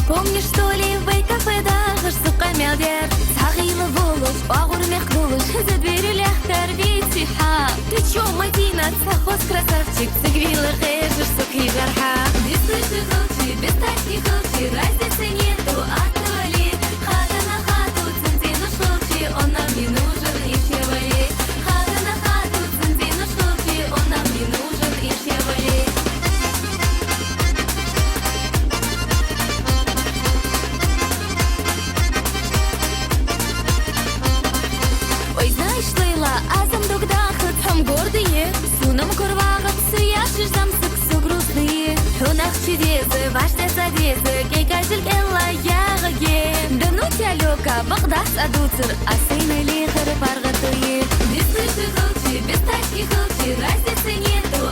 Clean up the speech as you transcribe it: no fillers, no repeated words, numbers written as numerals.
Помнишь, что ли, в кафедах сука мелдер Сагилы волос, огурмех голос За дверью ляхтар битиха Ты чё, Мадина, сахоз красавчик Загвила хэжер, суки жарха Без слыши хылчи, без тачки хылчи Разницы нету, отвали Хата на хату, центину шлопчи Он нам не нужен, ищи вали Хата на хату, центину шлопчи Он нам не нужен, ищи вали Ой, знаешь, Лейла, азам дугдахат Хам гордые, сунам курвагат Суяшиш замсык, су грустные Хунах чудесы, ваште садесы Кейка жилгелла ягаге Да ну тебя, Лёка, багдас адуцер А сейны лихары паргатуе Без слыши хылчи, без тачки хылчи Разницы нету,